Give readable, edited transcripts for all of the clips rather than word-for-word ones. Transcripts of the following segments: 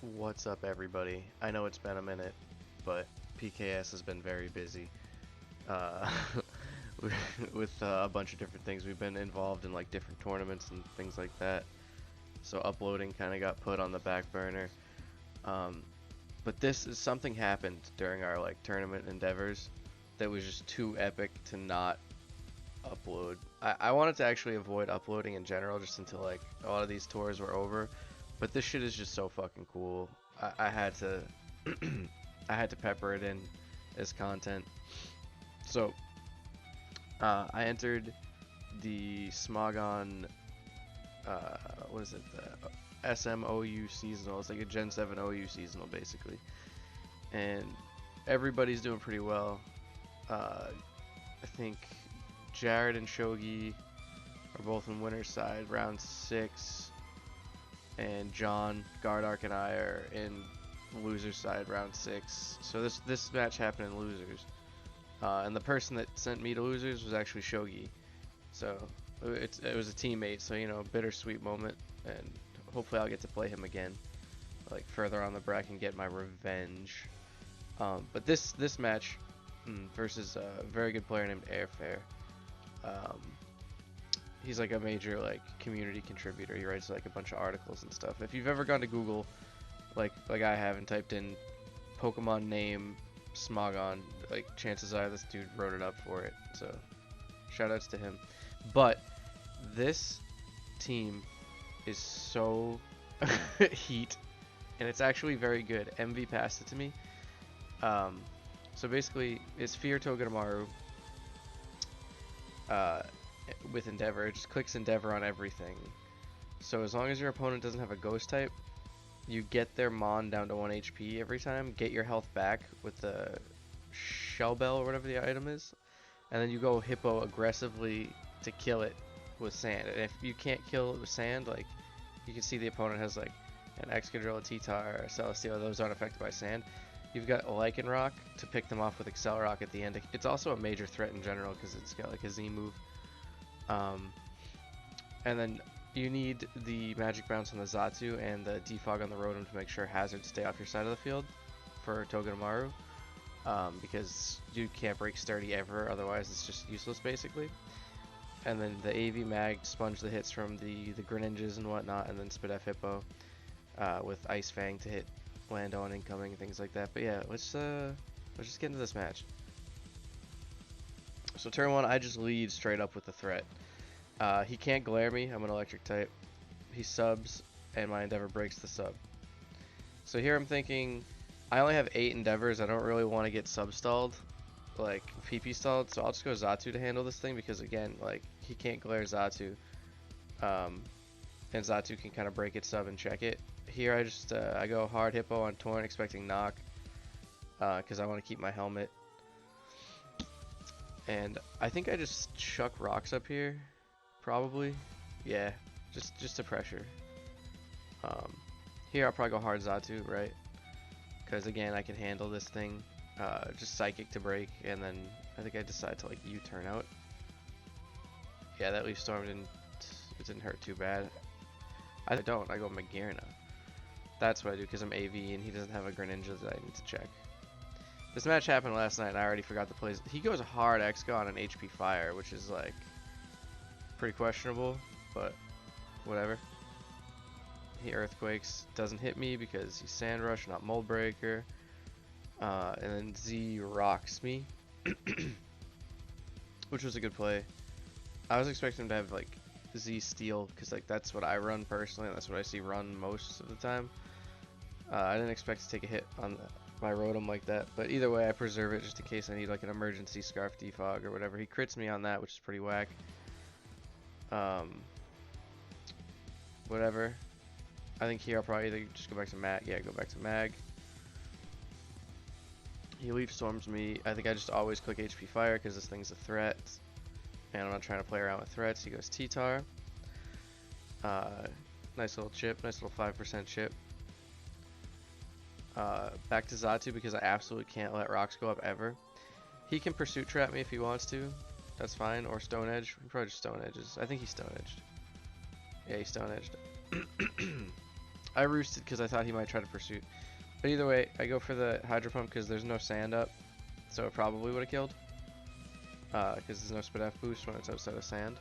What's up, everybody? I know it's been a minute, but PKS has been very busy uh, with a bunch of different things. We've been involved in like different tournaments and things like that, so uploading kind of got put on the back burner. Um, but this is something happened during our like tournament endeavors that was just too epic to not upload. I wanted to actually avoid uploading in general just until like a lot of these tours were over, but this shit is just so fucking cool. I had to I had to pepper it in as content. So I entered the Smogon what is it, the SMOU seasonal. It's like a Gen 7 OU seasonal basically, and everybody's doing pretty well. I think Jared and Shogi are both in winner's side, round 6, and John, Gardark, and I are in loser's side, round 6. So this match happened in losers, and the person that sent me to losers was actually Shogi. So it was a teammate, so bittersweet moment, and hopefully I'll get to play him again, like further on the bracket and get my revenge. But this match versus a very good player named Airfare. Um, he's like a major like community contributor. He writes like a bunch of articles and stuff. If you've ever gone to Google, like I have, and typed in Pokemon name Smogon, like chances are this dude wrote it up for it. So shoutouts to him. But this team is so heat, and it's actually very good. MV passed it to me. Um, so basically, it's Fear Togedemaru uh, with Endeavor. It just clicks Endeavor on everything. So as long as your opponent doesn't have a Ghost type, you get their Mon down to 1 HP every time, get your health back with the Shell Bell or whatever the item is, and then you go Hippo aggressively to kill it with sand. And if you can't kill it with sand, like you can see the opponent has like an Excadrill, a T-Tar, a Celesteela, those aren't affected by sand. You've got Lycanroc to pick them off with Accelerock at the end. It's also a major threat in general because it's got like a Z move. And then you need the Magic Bounce on the Xatu and the Defog on the Rotom to make sure hazards stay off your side of the field for Togedemaru. Because you can't break Sturdy ever, otherwise it's just useless basically. And then the AV Mag sponge the hits from the Greninjas and whatnot, and then Spadef Hippo with Ice Fang to hit Lando on incoming and things like that. But yeah, let's just get into this match. So turn 1, I just lead straight up with the threat. He can't glare me, I'm an electric type. He subs, and my Endeavor breaks the sub. So here I'm thinking, I only have 8 Endeavors, I don't really want to get sub-stalled, like PP stalled, so I'll just go Xatu to handle this thing, because again, like, he can't glare Xatu. And Xatu can kind of break its sub and check it. Here I just, I go hard Hippo on Torn, expecting knock, because I want to keep my helmet. And I think I just chuck rocks up here, probably. Yeah, just to pressure. Here I'll probably go hard Xatu, right? Because again, I can handle this thing. Just Psychic to break, and then I think I decide to like U-turn out. Yeah, that Leaf Storm didn't hurt too bad. I don't. I go Magearna. That's what I do because I'm AV and he doesn't have a Greninja that I need to check. This match happened last night and I already forgot the plays. He goes hard X-Go on an HP Fire, which is like pretty questionable, but whatever. He Earthquakes, doesn't hit me because he's Sand Rush, not Mold Breaker. And then Z rocks me, which was a good play. I was expecting him to have like Z Steel because like that's what I run personally, and that's what I see run most of the time. I didn't expect to take a hit on my Rotom like that, but either way I preserve it just in case I need like an emergency Scarf Defog or whatever. He crits me on that, which is pretty whack. Whatever. I think here I'll probably either just go back to Mag. Yeah, go back to Mag. He Leaf Storms me. I think I just always click HP Fire because this thing's a threat. And I'm not trying to play around with threats. He goes T-Tar. Nice little chip. Nice little 5% chip. Back to Xatu because I absolutely can't let rocks go up ever. He can Pursuit Trap me if he wants to. That's fine. Or Stone Edge. Probably just Stone Edges. I think he's Stone Edged. Yeah, he's Stone Edged. I roosted because I thought he might try to pursuit. But either way, I go for the Hydro Pump because there's no sand up. So it probably would have killed. Because there's no Spit F boost when it's outside of sand.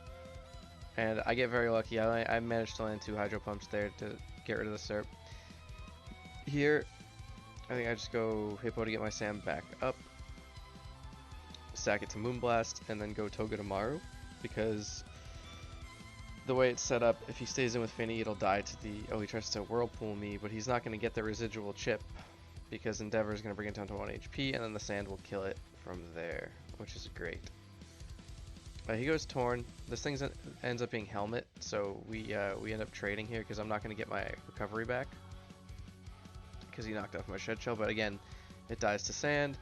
And I get very lucky. I managed to land 2 Hydro Pumps there to get rid of the Serp. Here, I think I just go Hippo to get my sand back up. Stack it to Moonblast, and then go Togedemaru. Because the way it's set up, if he stays in with Finny, it'll die to the... Oh, he tries to Whirlpool me, but he's not going to get the residual chip. Because Endeavor is going to bring it down to 1 HP, and then the sand will kill it from there, which is great. He goes Torn. This thing ends up being Helmet, so we end up trading here because I'm not going to get my recovery back. Because he knocked off my Shed Shell, but again, it dies to sand.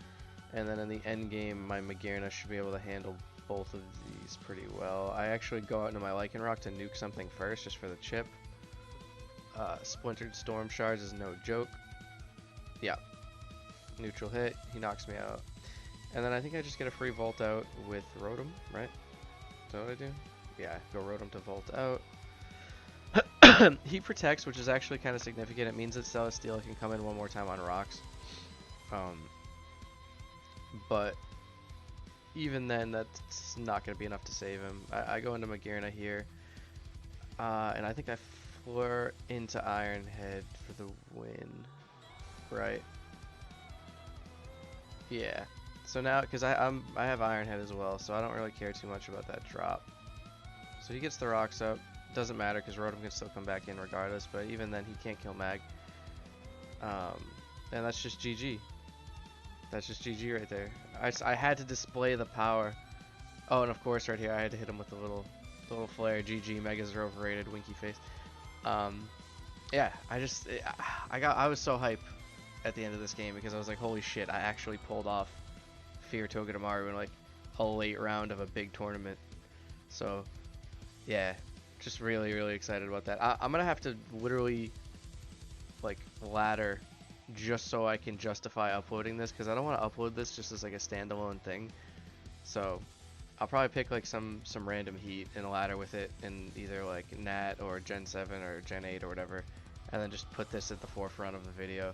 And then in the end game, my Magearna should be able to handle both of these pretty well. I actually go out into my Lycan Rock to nuke something first, just for the chip. Splintered Storm Shards is no joke. Yeah. Neutral hit, he knocks me out. And then I think I just get a free Volt out with Rotom, right? Is that what I do? Yeah, go Rotom to Volt out. He protects, which is actually kind of significant. It means that Celesteela can come in one more time on rocks. But even then, that's not going to be enough to save him. I go into Magearna here. And I think I floor into Iron Head for the win. Right? Yeah. So now, because I have Iron Head as well, so I don't really care too much about that drop. So he gets the rocks up. Doesn't matter because Rotom can still come back in regardless, but even then he can't kill Mag. And that's just GG. That's just GG right there. I had to display the power. Oh, and of course right here I had to hit him with the little flare. GG, Megas are overrated, winky face. Yeah, I was so hype at the end of this game because I was like, holy shit, I actually pulled off Fear Togedemaru in like a late round of a big tournament. So yeah, just really, really excited about that. I'm gonna have to literally like ladder just so I can justify uploading this because I don't want to upload this just as like a standalone thing. So I'll probably pick like some random heat and a ladder with it in either like Nat or Gen 7 or Gen 8 or whatever, and then just put this at the forefront of the video.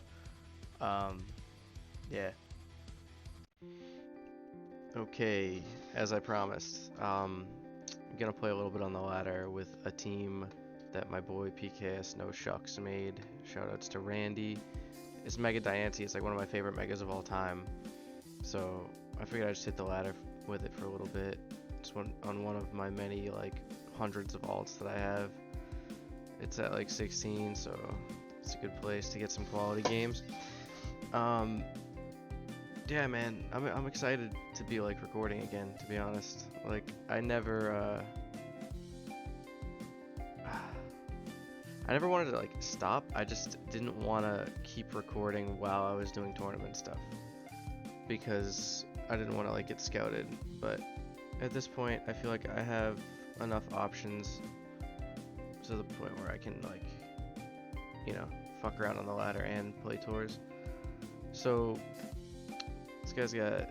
Yeah. Okay, as I promised, I'm gonna play a little bit on the ladder with a team that my boy PKS No Shucks made. Shoutouts to Randy. It's Mega Diancie. It's like one of my favorite megas of all time. So I figured I'd just hit the ladder with it for a little bit. It's on one of my many like hundreds of alts that I have. It's at like 16, so it's a good place to get some quality games. Yeah, man, I'm excited to be like recording again, to be honest. Like I never wanted to like stop. I just didn't want to keep recording while I was doing tournament stuff because I didn't want to like get scouted. But at this point, I feel like I have enough options to the point where I can like, you know, fuck around on the ladder and play tours. So this guy's got a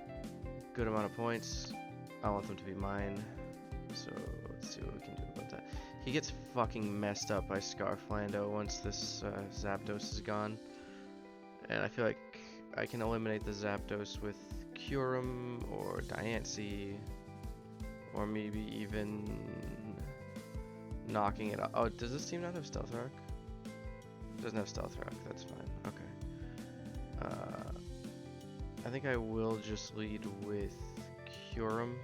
good amount of points. I want them to be mine. So let's see what we can do about that. He gets fucking messed up by Scarflando once this Zapdos is gone. And I feel like I can eliminate the Zapdos with Kyurem or Diancie. Or maybe even knocking it out. Oh, does this team not have Stealth Rock? It doesn't have Stealth Rock, that's fine. Okay. I think I will just lead with Kyurem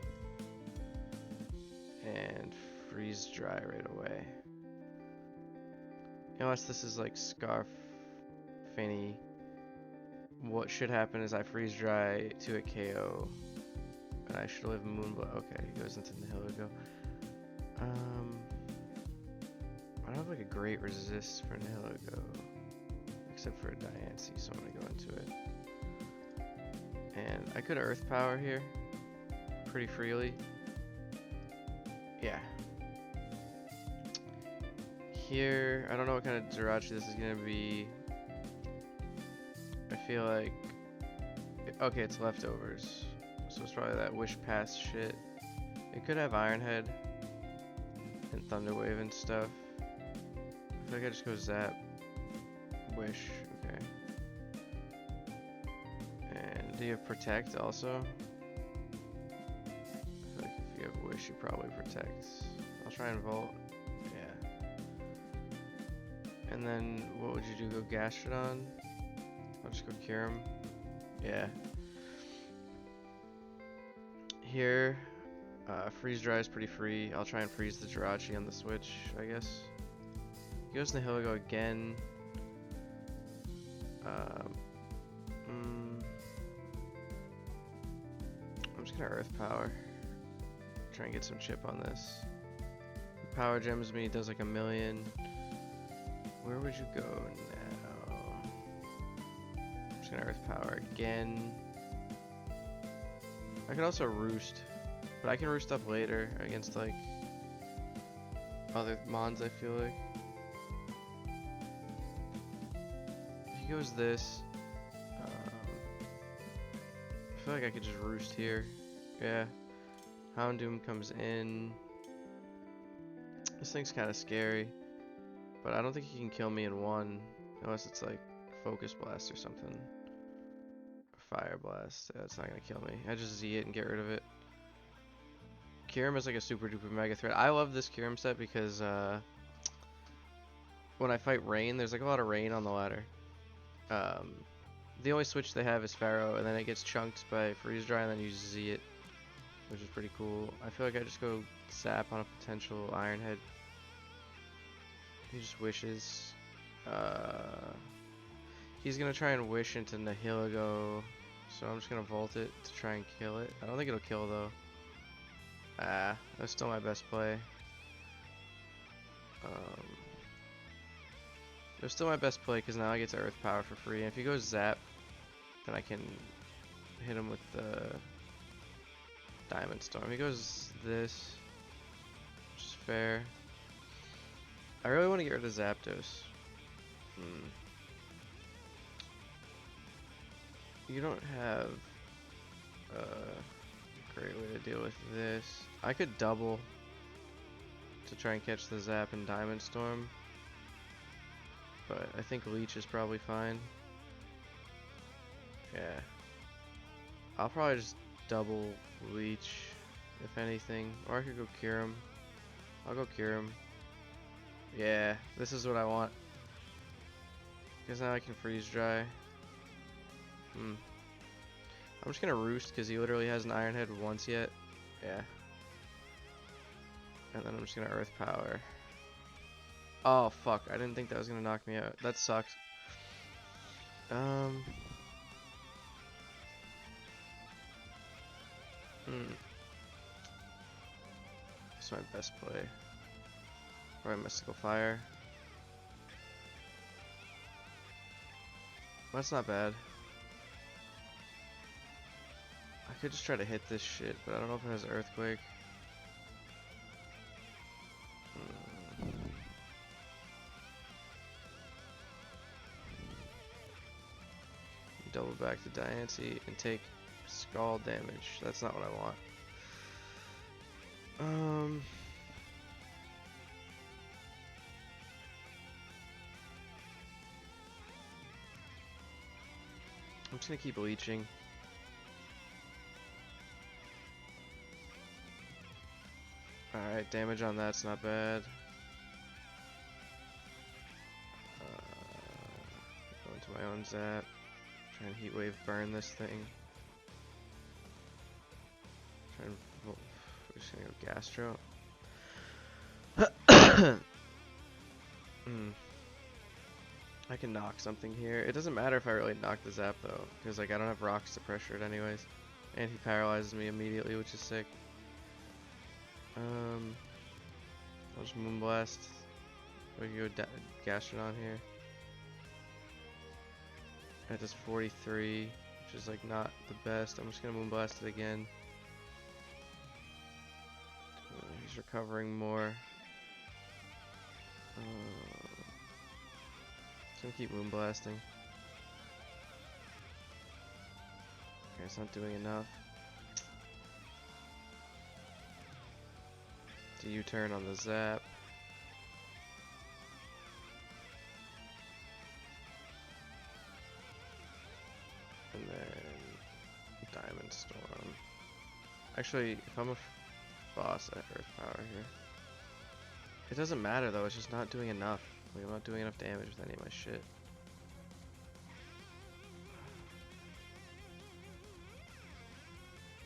and Freeze Dry right away. Unless this is like Scarf Finny, what should happen is I Freeze Dry to a KO, and I should live Moonblast. Okay, he goes into Nihilego. I don't have like a great resist for Nihilego, except for a Diancie, so I'm gonna go into it. And I could Earth Power here pretty freely. Yeah. Here, I don't know what kind of Jirachi this is gonna be. I feel like, okay, it's leftovers, so it's probably that Wish Pass shit. It could have Iron Head and Thunder Wave and stuff. I feel like I just go Zap. Wish, okay. And do you have Protect also? I feel like if you have Wish, you probably Protect. I'll try and Volt. Yeah. And then, what would you do? Go Gastrodon? I'll just go Cure him. Yeah. Here, Freeze Dry is pretty free. I'll try and freeze the Jirachi on the switch, I guess. He goes to Nihilego again. I'm just gonna Earth Power. Try and get some chip on this. Power Gems me, does like 1,000,000. Where would you go now? I'm just gonna Earth Power again. I could also Roost, but I can Roost up later against like other Mons, I feel like. If he goes this, I feel like I could just Roost here. Yeah. Houndoom comes in. This thing's kind of scary, but I don't think he can kill me in one, unless it's like Focus Blast or something. Fire Blast. Yeah, it's not gonna kill me. I just Z it and get rid of it. Kyurem is like a super duper mega threat. I love this Kyurem set because when I fight Rain, there's like a lot of Rain on the ladder. The only switch they have is Pharaoh, and then it gets chunked by Freeze Dry, and then you Z it, which is pretty cool. I feel like I just go Zap on a potential Iron Head. He just wishes. He's gonna try and wish into Nihilego, so I'm just gonna Volt it to try and kill it. I don't think it'll kill though. That's still my best play. It was still my best play because now I get to Earth Power for free. And if he goes Zap, then I can hit him with the Diamond Storm. He goes this, which is fair. I really want to get rid of Zapdos. You don't have a great way to deal with this. I could double to try and catch the Zap and Diamond Storm, but I think Leech is probably fine. Yeah. I'll probably just double Leech, if anything. Or I could go Cure him. I'll go Cure him. Yeah, this is what I want. Because now I can Freeze Dry. I'm just gonna Roost because he literally hasn't Iron Head once yet. Yeah. And then I'm just gonna Earth Power. Oh fuck, I didn't think that was gonna knock me out. That sucked. That's my best play. Probably Mystical Fire. That's not bad. I could just try to hit this shit, but I don't know if it has Earthquake. Double back to Diancie and take Scald damage. That's not what I want. I'm just gonna keep leeching. Alright, damage on that's not bad. Go into my own Zap. Try and Heat Wave burn this thing. Try and we're just gonna go Gastro. I can knock something here. It doesn't matter if I really knock the Zap though, because like I don't have rocks to pressure it anyways. And he paralyzes me immediately, which is sick. I'll just Moonblast. We can go Gastrodon here. That does 43, which is like not the best. I'm just gonna Moonblast it again. He's recovering more. Just gonna keep Moonblasting. Okay, it's not doing enough. Do U-turn on the Zap. Diamond Storm. Actually, if I'm a boss, I Earth Power here. It doesn't matter though, it's just not doing enough. Like, I'm not doing enough damage with any of my shit.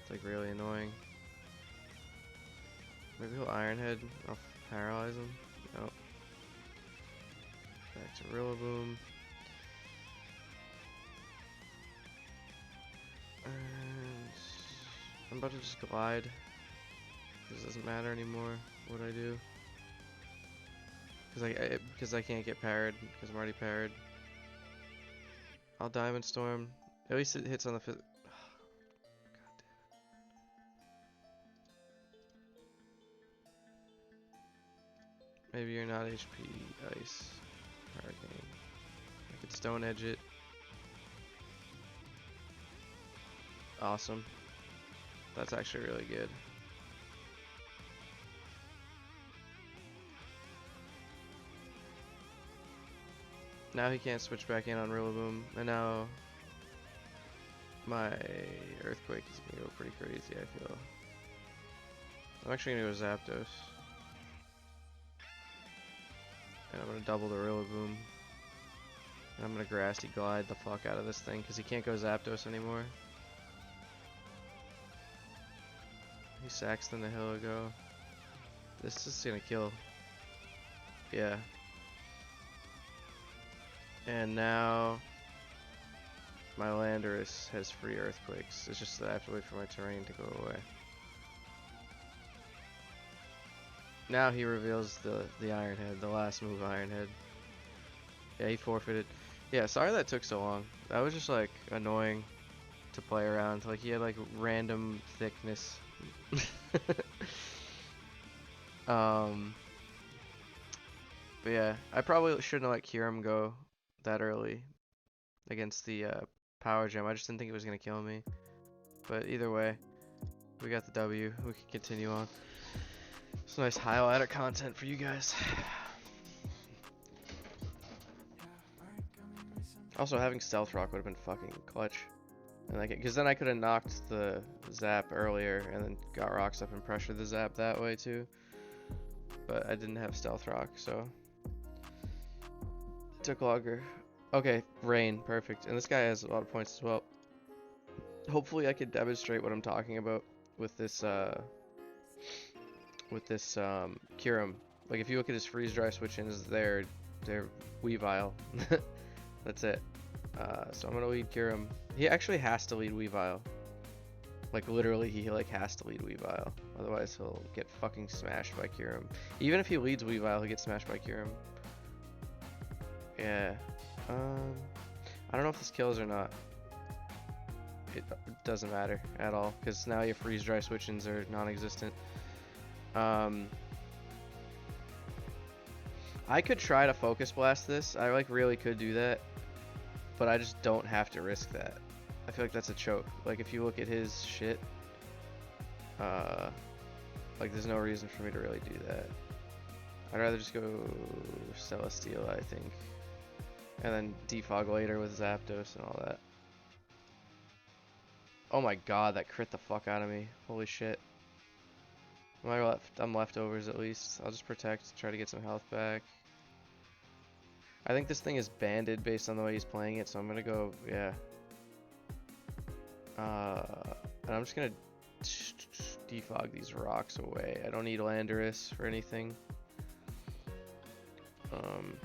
It's like really annoying. Maybe he'll Iron Head. I'll paralyze him. Nope. Back to Rillaboom. And I'm about to just glide. This doesn't matter anymore what I do. Because I can't get parried because I'm already parried. I'll Diamond Storm. At least it hits on the God damn it. Maybe you're not HP Ice Hurricane. I could Stone Edge it. Awesome. That's actually really good. Now he can't switch back in on Rillaboom, and now my Earthquake is gonna go pretty crazy, I feel. I'm actually gonna go Zapdos. And I'm gonna double the Rillaboom. And I'm gonna Grassy Glide the fuck out of this thing, because he can't go Zapdos anymore. He Saxton the hill ago. This is gonna kill. Yeah. And now my Landorus has free Earthquakes. It's just that I have to wait for my terrain to go away. Now he reveals the Iron Head, the last move Iron Head. Yeah, he forfeited. Yeah, sorry that took so long. That was just like annoying to play around. Like he had like random thickness. But yeah, I probably shouldn't have let Kyurem go that early against the Power Gem. I just didn't think it was gonna kill me. But either way, we got the W. We can continue on. It's nice highlighter content for you guys. Also, having Stealth Rock would have been fucking clutch. And like, because then I could have knocked the Zap earlier and then got rocks up and pressured the Zap that way too. But I didn't have Stealth Rock, so it took longer. Okay, Rain, perfect. And this guy has a lot of points as well. Hopefully I could demonstrate what I'm talking about with this Kyurem. Like if you look at his freeze dry switch-ins, they're Weavile. That's it. So I'm gonna lead Kyurem. He actually has to lead Weavile. Like literally he like has to lead Weavile. Otherwise he'll get fucking smashed by Kyurem. Even if he leads Weavile, he'll get smashed by Kyurem. Yeah. I don't know if this kills or not. It doesn't matter at all, because now your freeze dry switch-ins are non-existent. I could try to Focus Blast this. I like really could do that, but I just don't have to risk that. I feel like that's a choke. Like if you look at his shit, like there's no reason for me to really do that. I'd rather just go Celesteela, I think, and then defog later with Zapdos and all that. Oh my god, that crit the fuck out of me. Holy shit. I'm leftovers at least. I'll just protect, try to get some health back. I think this thing is banded based on the way he's playing it, so I'm gonna go, yeah. And I'm just gonna defog these rocks away. I don't need Landorus for anything.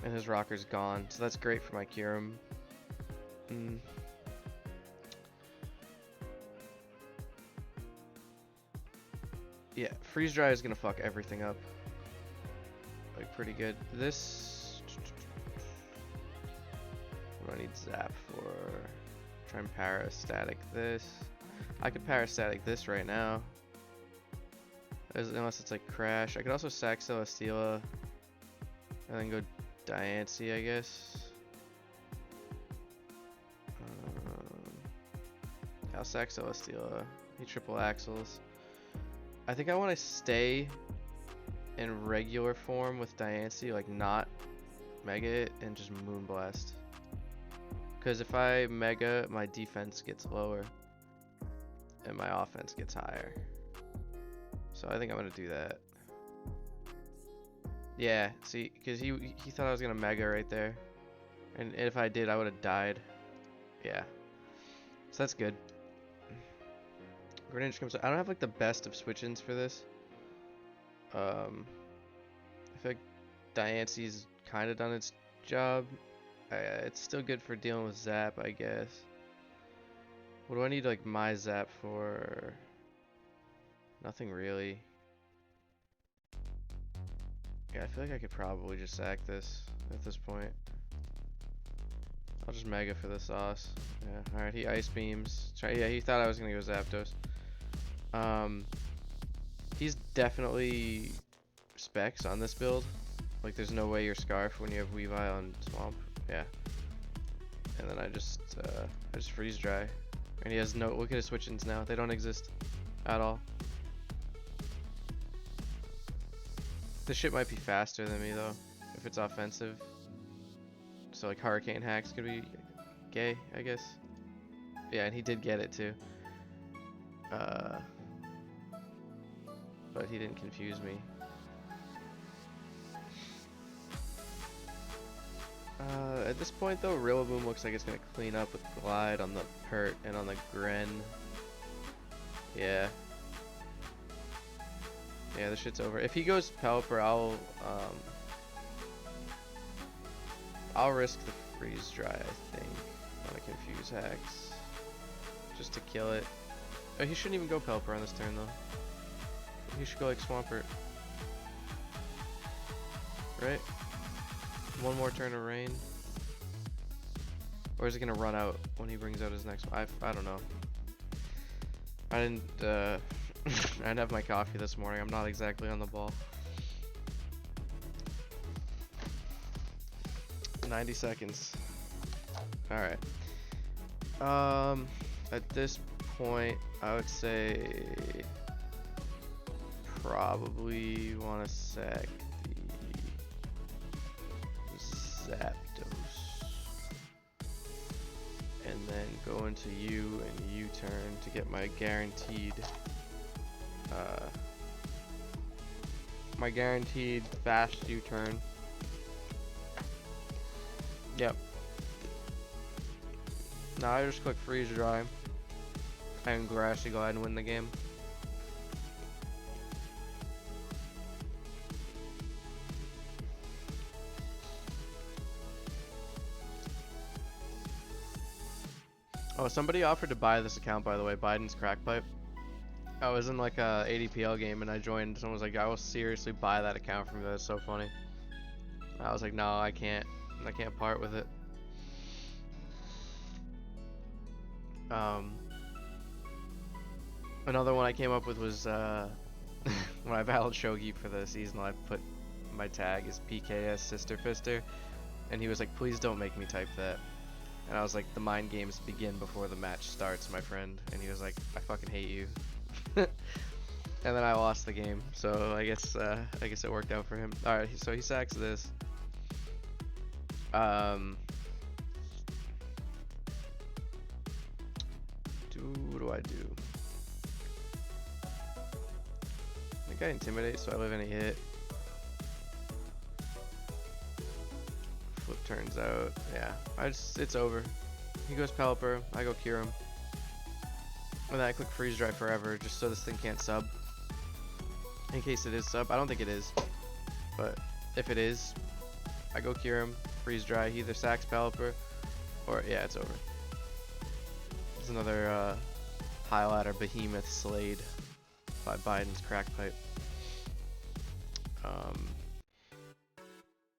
And his rocker's gone, so that's great for my Kyurem. Yeah, Freeze Dry is gonna fuck everything up. Like pretty good. This, what do I need Zap for? Try and Parastatic this. I could Parastatic this right now. Unless it's like Crash. I could also sack Celesteela and then go Diancie, I guess. I'll sack Celesteela. He triple axles. I think I want to stay in regular form with Diancie, like not Mega it and just Moonblast. Because if I Mega, my defense gets lower. and my offense gets higher. So I think I'm gonna do that. Yeah, see, because he thought I was gonna mega right there, and if I did, I would have died. Yeah, so that's good. Greninja comes. I don't have like the best of switch-ins for this. I feel like Diancie's kind of done its job. It's still good for dealing with Zap, I guess. What do I need like my Zap for? Nothing really. Yeah, I feel like I could probably just sack this at this point. I'll just mega for the sauce. Yeah, alright, he ice beams. Yeah, he thought I was gonna go Zapdos. He's definitely specs on this build. Like, there's no way you're Scarf when you have Weavile on Swamp. Yeah. And then I just freeze dry. And he has no. Look at his switch-ins now. They don't exist at all. This shit might be faster than me though, if it's offensive. So like Hurricane Hacks could be gay, I guess. Yeah, and he did get it too. But he didn't confuse me. At this point though, Rillaboom looks like it's gonna clean up with Glide on the Pert and on the Gren. Yeah. Yeah, this shit's over. If he goes Pelipper, I'll risk the freeze dry, I think, on a confuse hacks, just to kill it. Oh, he shouldn't even go Pelipper on this turn though. He should go like Swampert, right? One more turn of rain, or is it gonna run out when he brings out his next one? I don't know. I didn't I didn't have my coffee this morning. I'm not exactly on the ball. 90 seconds. Alright. At this point, I would say probably want to sack the Zapdos. And then go into U and U-turn to get my guaranteed fast U-turn. Yep. Now I just click freeze dry and Grassy Glide and win the game. Oh, somebody offered to buy this account, by the way, Biden's Crack Pipe. I was in like a ADPL game and I joined. Someone was like, I will seriously buy that account from you. That's so funny. I was like, no, I can't part with it. Another one I came up with was when I battled Shogi for the season, I put my tag as PKS Sister Fister, and he was like, please don't make me type that. And I was like, the mind games begin before the match starts, my friend. And he was like, I fucking hate you. And then I lost the game, so I guess it worked out for him. All right, so he sacks this. What do I do? I think I intimidate, so I live any hit. Flip turns out, yeah. It's over. He goes Pelipper, I go Cure him. And then I click freeze dry forever, just so this thing can't sub. In case it is sub, I don't think it is, but if it is, I go Cure him, freeze dry. He either sacks Pelipper, or yeah, it's over. There's another high ladder behemoth Slade by Biden's Crack Pipe.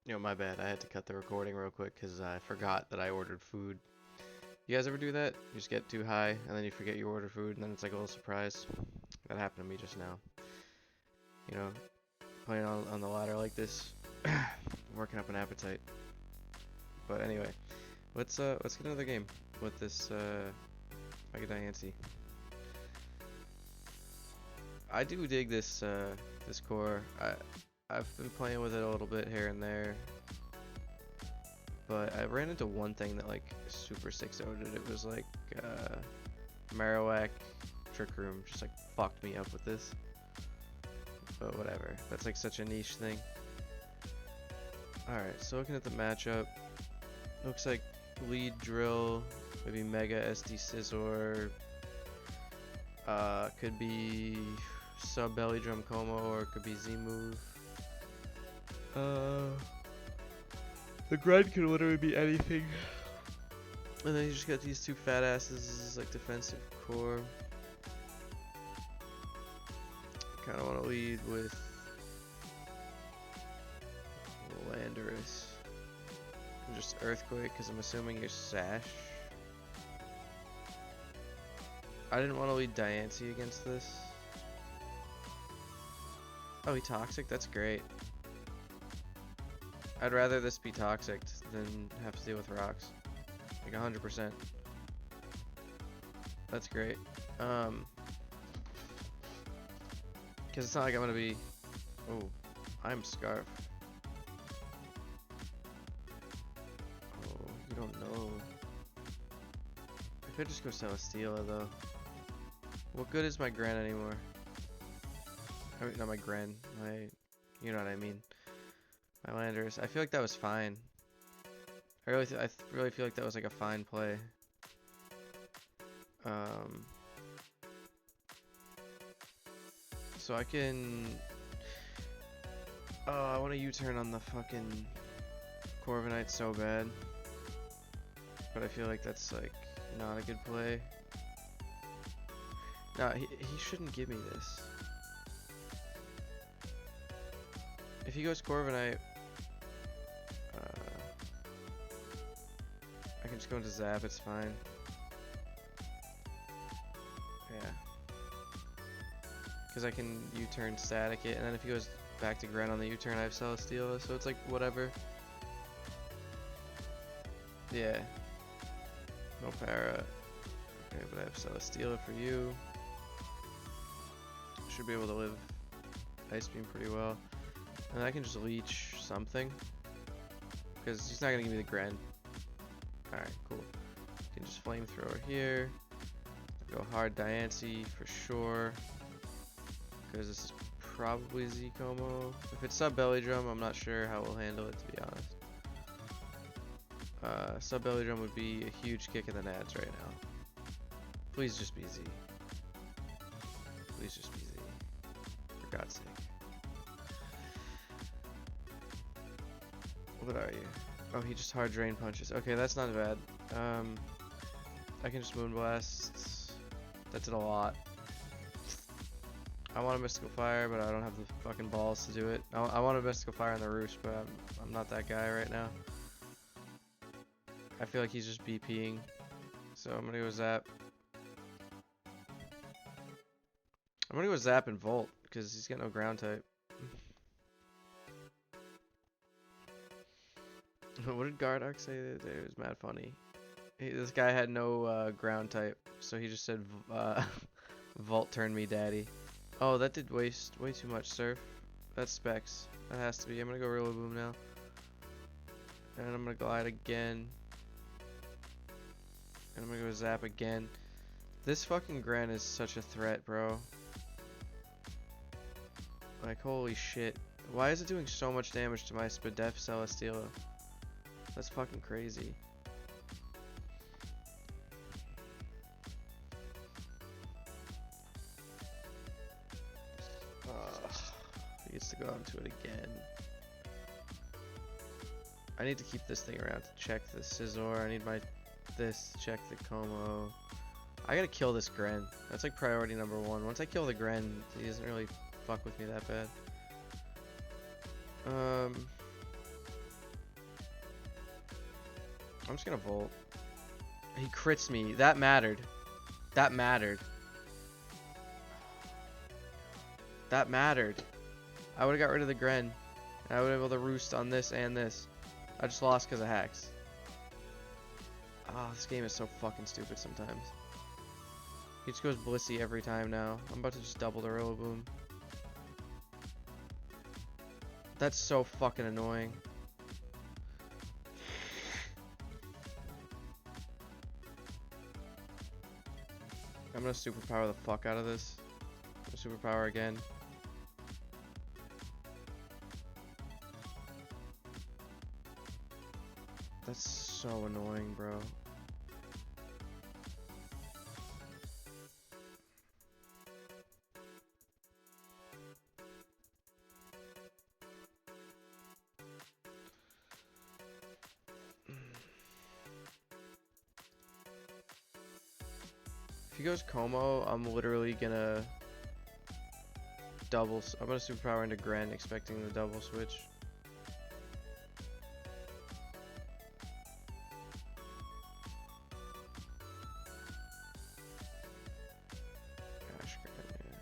You know, my bad. I had to cut the recording real quick because I forgot that I ordered food. You guys ever do that? You just get too high and then you forget you ordered food and then it's like a little surprise. That happened to me just now. You know, playing on the ladder like this, working up an appetite. But anyway, let's get another game with this Mega Diancie. I do dig this this core. I've been playing with it a little bit here and there, but I ran into one thing that like super 6-0'd it. It was like Marowak Trick Room just like fucked me up with this. But whatever. That's like such a niche thing. Alright, so looking at the matchup, looks like lead drill, maybe Mega SD Scizor, could be sub belly drum Como, or it could be Z move. The grind could literally be anything. And then you just got these two fat asses like defensive core. Kinda wanna lead with Landorus. And just Earthquake, because I'm assuming you're Sash. I didn't want to lead Diancie against this. Oh, he Toxic? That's great. I'd rather this be Toxic than have to deal with rocks. Like 100%. That's great. Because it's not like I'm going to be... Oh, I'm Scarf. Oh, you don't know. I could just go Celesteela though. What good is my Gren anymore? I mean, not my Gren. You know what I mean. My Landers. I feel like that was fine. I really feel like that was like a fine play. So I can. Oh, I want to U-turn on the fucking Corviknight so bad, but I feel like that's like not a good play. No, he shouldn't give me this. If he goes Corviknight, I can just go into Zap, it's fine. Yeah. Because I can U-turn Static it, and then if he goes back to Gren on the U-turn, I have Celesteela, so it's like whatever. Yeah. No para. Okay, but I have Celesteela for you. Should be able to live Ice Beam pretty well. And I can just leech something. Because he's not going to give me the Gren. Alright, cool. Can just Flamethrower here. Go hard Diancie for sure. Because this is probably Z Como. If it's sub Belly Drum, I'm not sure how we'll handle it, to be honest. Sub Belly Drum would be a huge kick in the nads right now. Please just be Z. Please just be Z. For God's sake. What are you? Oh, he just hard drain punches. Okay, that's not bad. I can just Moonblast. That did a lot. I want a Mystical Fire, but I don't have the fucking balls to do it. I want a Mystical Fire on the Roost, but I'm not that guy right now. I feel like he's just BPing. So I'm gonna go Zap. I'm gonna go Zap and Volt, because he's got no ground type. What did Gardock say? It was mad funny. This guy had no ground type, so he just said, Volt turn me daddy. Oh, that did waste way too much, Surf. That's Specs. That has to be. I'm gonna go Rillaboom now. And I'm gonna Glide again. And I'm gonna go Zap again. This fucking Gren is such a threat, bro. Like, holy shit. Why is it doing so much damage to my Spadef Celesteela? That's fucking crazy. He gets to go onto it again. I need to keep this thing around to check the Scizor. I need this to check the Como. I gotta kill this Gren. That's like priority number 1. Once I kill the Gren, he doesn't really fuck with me that bad. I'm just gonna Volt. He crits me. That mattered. That mattered. That mattered. I would've got rid of the Gren. And I would've been able to Roost on this and this. I just lost because of hacks. Ah, this game is so fucking stupid sometimes. He just goes Blissey every time now. I'm about to just double the Rillaboom. That's so fucking annoying. I'm gonna superpower the fuck out of this. Superpower again. That's so annoying, bro. If he goes Como, I'm literally gonna double. I'm gonna superpower into Gren, expecting the double switch. Gosh, Gren, yeah.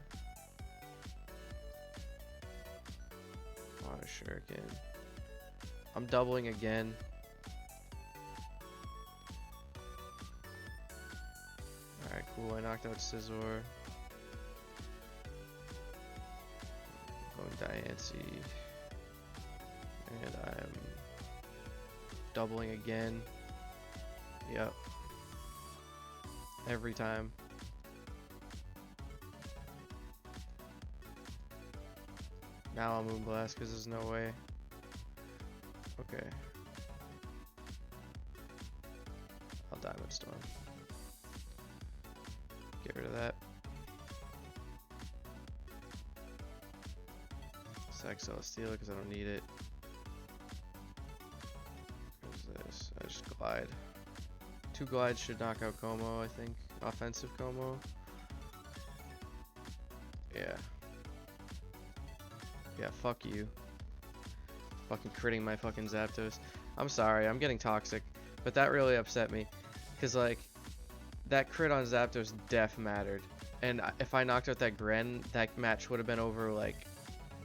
Water Shuriken. I'm doubling again. Alright, cool. I knocked out Scizor. Going Diancie. And I'm doubling again. Yep. Every time. Now I'll Moonblast because there's no way. Okay. I'll Diamond Storm. Get rid of that. Sack Celesteela because I don't need it. What's this? I just glide. 2 glides should knock out Como, I think. Offensive Como. Yeah. Yeah, fuck you. Fucking critting my fucking Zapdos. I'm sorry, I'm getting toxic. But that really upset me. Because, like, that crit on Zapdos def mattered. And if I knocked out that Gren, that match would have been over, like,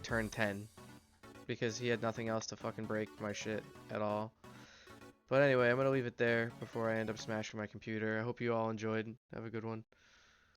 turn 10. Because he had nothing else to fucking break my shit at all. But anyway, I'm going to leave it there before I end up smashing my computer. I hope you all enjoyed. Have a good one.